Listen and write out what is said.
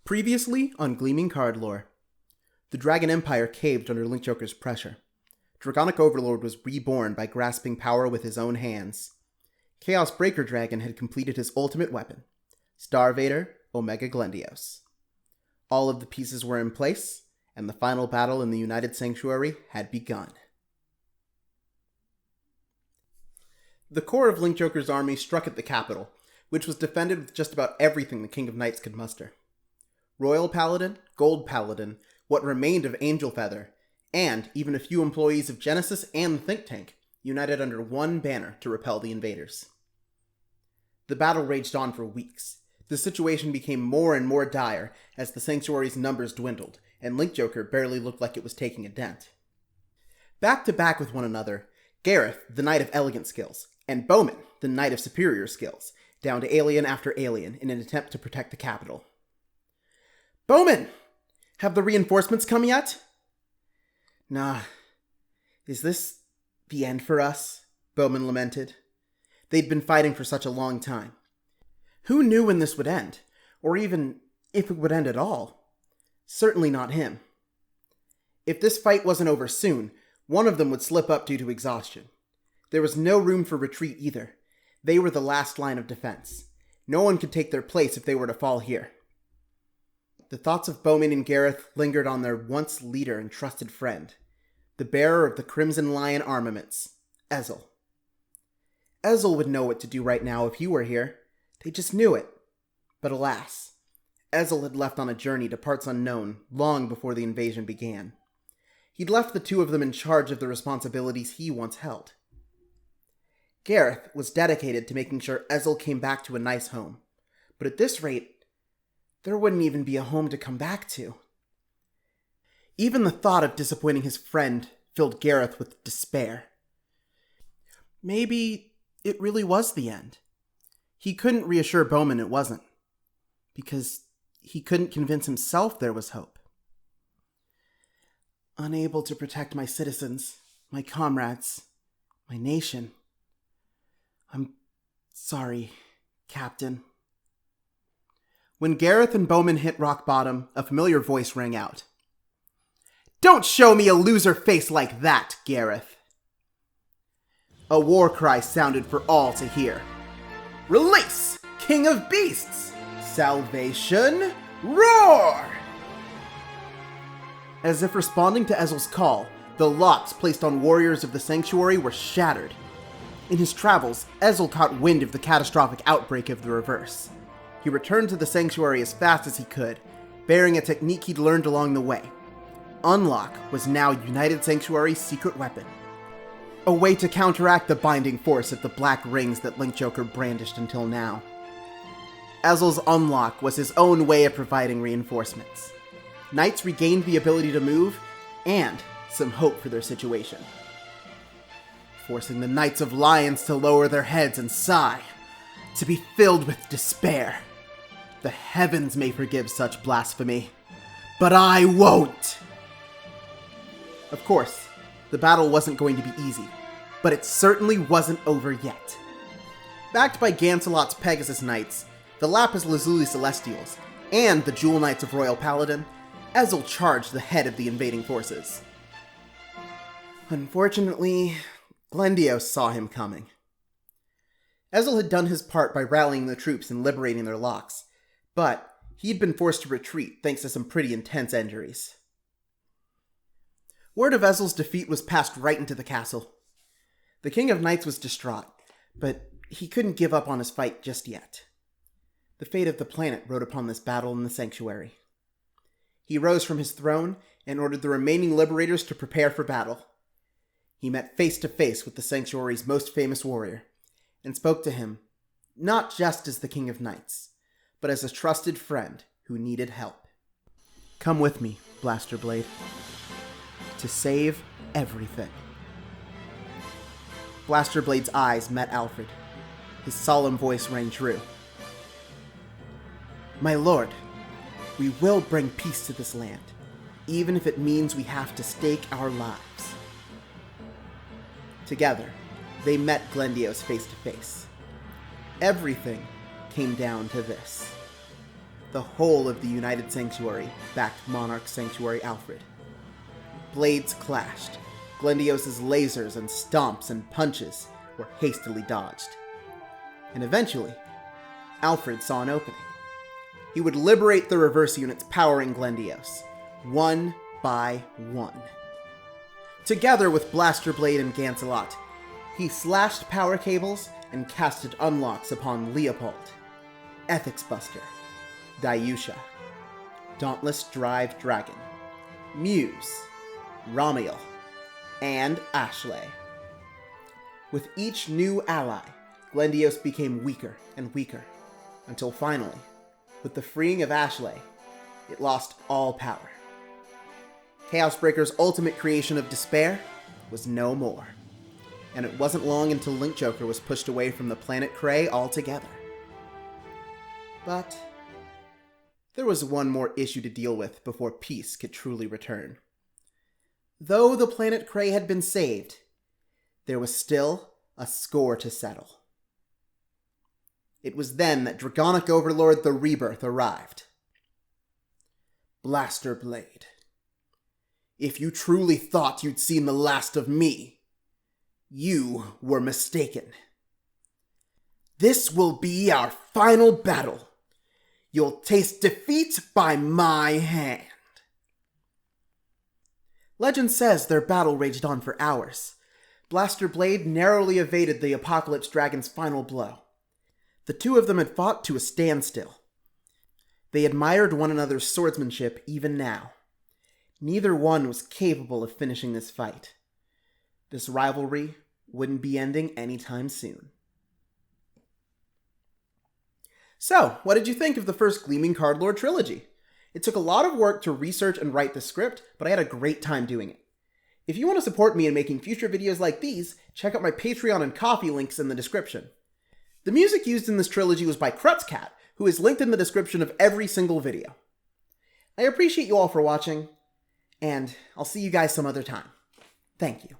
Previously on Gleaming card lore. The Dragon Empire caved under Link Joker's pressure. Dragonic Overlord was reborn by grasping power with his own hands. Chaos Breaker Dragon had completed his ultimate weapon, Star Vader Omega Glendios. All of the pieces were in place, and the final battle in the United Sanctuary had begun. The core of Link Joker's army struck at the capital, which was defended with just about everything the King of Knights could muster. Royal Paladin, Gold Paladin, what remained of Angel Feather, and even a few employees of Genesis and the Think Tank united under one banner to repel the invaders. The battle raged on for weeks. The situation became more and more dire as the Sanctuary's numbers dwindled, and Link Joker barely looked like it was taking a dent. Back to back with one another, Gareth, the Knight of Elegant Skills, and Bowman, the Knight of Superior Skills, downed alien after alien in an attempt to protect the capital. Bowman! Have the reinforcements come yet? Nah. Is this the end for us? Bowman lamented. They'd been fighting for such a long time. Who knew when this would end? Or even if it would end at all? Certainly not him. If this fight wasn't over soon, one of them would slip up due to exhaustion. There was no room for retreat either. They were the last line of defense. No one could take their place if they were to fall here. The thoughts of Bowman and Gareth lingered on their once leader and trusted friend, the bearer of the Crimson Lion armaments, Ezel. Ezel would know what to do right now if he were here. They just knew it. But alas, Ezel had left on a journey to parts unknown long before the invasion began. He'd left the two of them in charge of the responsibilities he once held. Gareth was dedicated to making sure Ezel came back to a nice home. But at this rate, there wouldn't even be a home to come back to. Even the thought of disappointing his friend filled Gareth with despair. Maybe it really was the end. He couldn't reassure Bowman it wasn't, because he couldn't convince himself there was hope. Unable to protect my citizens, my comrades, my nation. I'm sorry, Captain. When Gareth and Bowman hit rock bottom, a familiar voice rang out. Don't show me a loser face like that, Gareth. A war cry sounded for all to hear. Release, King of Beasts! Salvation, roar! As if responding to Ezel's call, the locks placed on warriors of the Sanctuary were shattered. In his travels, Ezel caught wind of the catastrophic outbreak of the reverse. He returned to the Sanctuary as fast as he could, bearing a technique he'd learned along the way. Unlock was now United Sanctuary's secret weapon. A way to counteract the binding force of the black rings that Link Joker brandished until now. Ezel's Unlock was his own way of providing reinforcements. Knights regained the ability to move, and some hope for their situation. Forcing the Knights of Lions to lower their heads and sigh, to be filled with despair. The heavens may forgive such blasphemy, but I won't! Of course, the battle wasn't going to be easy, but it certainly wasn't over yet. Backed by Gancelot's Pegasus Knights, the Lapis Lazuli Celestials, and the Jewel Knights of Royal Paladin, Ezel charged the head of the invading forces. Unfortunately, Glendios saw him coming. Ezel had done his part by rallying the troops and liberating their locks, but he'd been forced to retreat thanks to some pretty intense injuries. Word of Ezel's defeat was passed right into the castle. The King of Knights was distraught, but he couldn't give up on his fight just yet. The fate of the planet rode upon this battle in the Sanctuary. He rose from his throne and ordered the remaining liberators to prepare for battle. He met face to face with the Sanctuary's most famous warrior, and spoke to him, not just as the King of Knights, but as a trusted friend who needed help. Come with me, Blaster Blade, to save everything. Blaster Blade's eyes met Alfred. His solemn voice rang true. My lord, we will bring peace to this land, even if it means we have to stake our lives. Together, they met Glendios face to face. Everything came down to this. the whole of the United Sanctuary backed Monarch Sanctuary Alfred. Blades clashed. Glendios' lasers and stomps and punches were hastily dodged. And eventually, Alfred saw an opening. He would liberate the reverse units powering Glendios, one by one. Together with Blaster Blade and Gancelot, he slashed power cables and casted unlocks upon Leopold, Ethics Buster, Diusha, Dauntless Drive Dragon, Muse, Romiel, and Ashley. With each new ally, Glendios became weaker and weaker, until finally, with the freeing of Ashley, it lost all power. Chaosbreaker's ultimate creation of despair was no more, and it wasn't long until Link Joker was pushed away from the planet Cray altogether. But there was one more issue to deal with before peace could truly return. Though the planet Cray had been saved, there was still a score to settle. It was then that Dragonic Overlord the Rebirth arrived. Blaster Blade. If you truly thought you'd seen the last of me, you were mistaken. This will be our final battle. You'll taste defeat by my hand. Legend says their battle raged on for hours. Blaster Blade narrowly evaded the Apocalypse Dragon's final blow. The two of them had fought to a standstill. They admired one another's swordsmanship even now. Neither one was capable of finishing this fight. This rivalry wouldn't be ending anytime soon. So, what did you think of the first Gleaming Card Lore trilogy? It took a lot of work to research and write the script, but I had a great time doing it. If you want to support me in making future videos like these, check out my Patreon and Ko-fi links in the description. The music used in this trilogy was by Krutzcat, who is linked in the description of every single video. I appreciate you all for watching, and I'll see you guys some other time. Thank you.